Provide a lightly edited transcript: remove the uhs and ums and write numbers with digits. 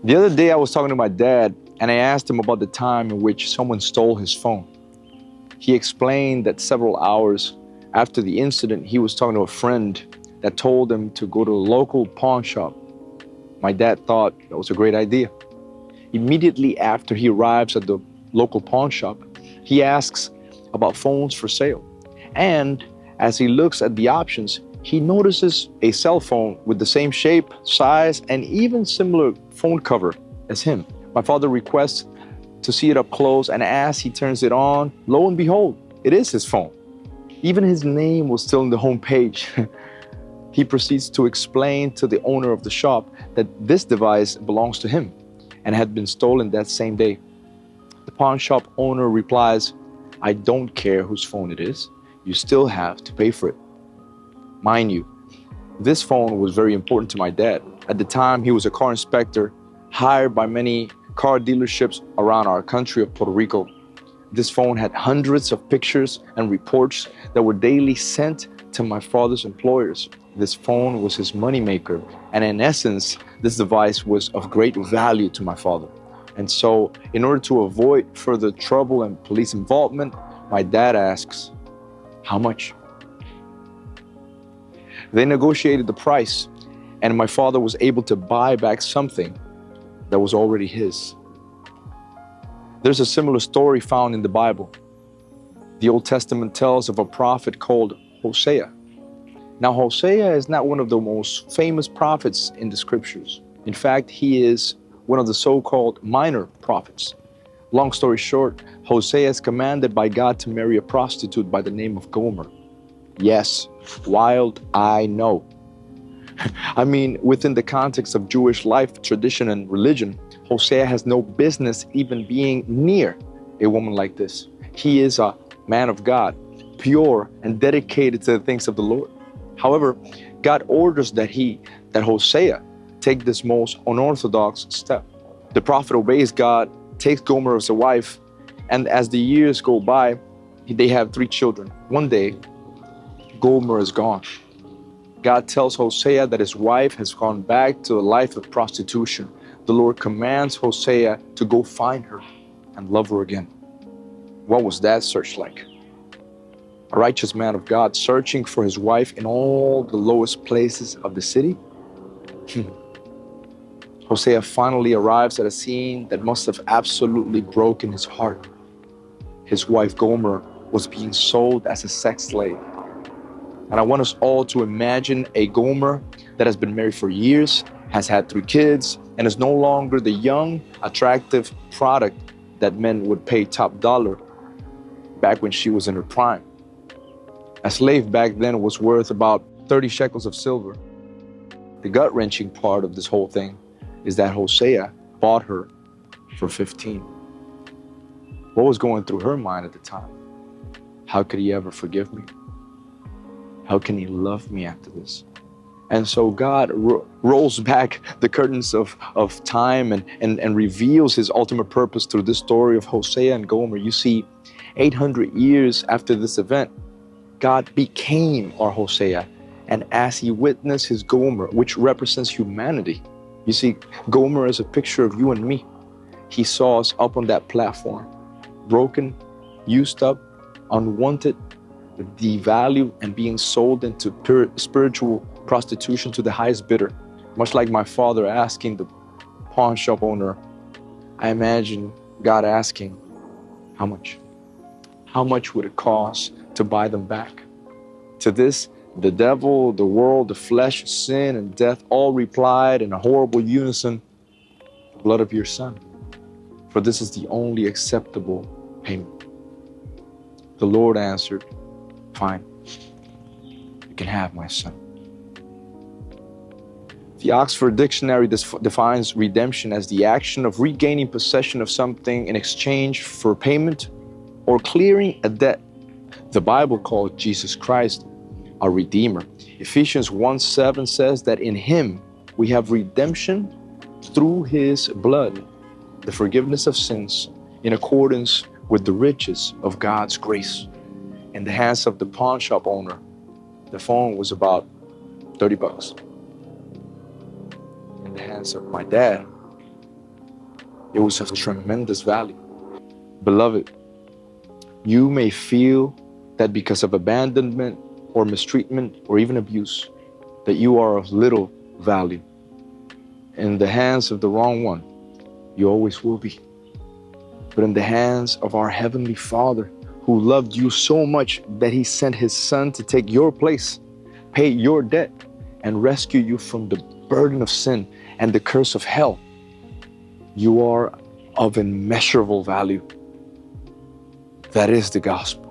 The other day I was talking to my dad and I asked him about the time in which someone stole his phone. He explained that several hours after the incident, he was talking to a friend that told him to go to a local pawn shop. My dad thought that was a great idea. Immediately after he arrives at the local pawn shop, he asks about phones for sale. And as he looks at the options, he notices a cell phone with the same shape, size, and even similar phone cover as him. My father requests to see it up close, and as he turns it on, lo and behold, it is his phone. Even his name was still on the home page. He proceeds to explain to the owner of the shop that this device belongs to him and had been stolen that same day. The pawn shop owner replies, "I don't care whose phone it is. You still have to pay for it." Mind you, this phone was very important to my dad. At the time, he was a car inspector hired by many car dealerships around our country of Puerto Rico. This phone had hundreds of pictures and reports that were daily sent to my father's employers. This phone was his moneymaker, and in essence, this device was of great value to my father. And so, in order to avoid further trouble and police involvement, my dad asks, "How much?" They negotiated the price, and my father was able to buy back something that was already his. There's a similar story found in the Bible. The Old Testament tells of a prophet called Hosea. Now, Hosea is not one of the most famous prophets in the scriptures. In fact, he is one of the so-called minor prophets. Long story short, Hosea is commanded by God to marry a prostitute by the name of Gomer. Yes, wild, I know. I mean, within the context of Jewish life, tradition, and religion, Hosea has no business even being near a woman like this. He is a man of God, pure and dedicated to the things of the Lord. However, God orders that Hosea take this most unorthodox step. The prophet obeys God, takes Gomer as a wife, and as the years go by, they have 3 children. One day, Gomer is gone. God tells Hosea that his wife has gone back to a life of prostitution. The Lord commands Hosea to go find her and love her again. What was that search like? A righteous man of God searching for his wife in all the lowest places of the city? Hosea finally arrives at a scene that must have absolutely broken his heart. His wife Gomer was being sold as a sex slave. And I want us all to imagine a Gomer that has been married for years, has had 3 kids, and is no longer the young, attractive product that men would pay top dollar back when she was in her prime. A slave back then was worth about 30 shekels of silver. The gut-wrenching part of this whole thing is that Hosea bought her for 15. What was going through her mind at the time? How could he ever forgive me? How can he love me after this? And so God rolls back the curtains of time and reveals his ultimate purpose through this story of Hosea and Gomer. You see, 800 years after this event, God became our Hosea. And as he witnessed his Gomer, which represents humanity, you see, Gomer is a picture of you and me. He saw us up on that platform, broken, used up, unwanted, devalued, and being sold into spiritual prostitution to the highest bidder. Much like my father asking the pawn shop owner, I imagine God asking, how much? How much would it cost to buy them back? To this, the devil, the world, the flesh, sin, and death all replied in a horrible unison, the blood of your son. For this is the only acceptable payment. The Lord answered, fine, you can have my son. The Oxford Dictionary defines redemption as the action of regaining possession of something in exchange for payment or clearing a debt. The Bible called Jesus Christ our Redeemer. Ephesians 1:7 says that in him we have redemption through his blood, the forgiveness of sins in accordance with the riches of God's grace. In the hands of the pawn shop owner, the phone was about $30. In the hands of my dad, It was of tremendous value. Beloved, you may feel that because of abandonment or mistreatment or even abuse, that you are of little value. In the hands of the wrong one, you always will be. But in the hands of our Heavenly Father, who loved you so much that He sent His Son to take your place, pay your debt, and rescue you from the burden of sin and the curse of hell, you are of immeasurable value. That is the gospel.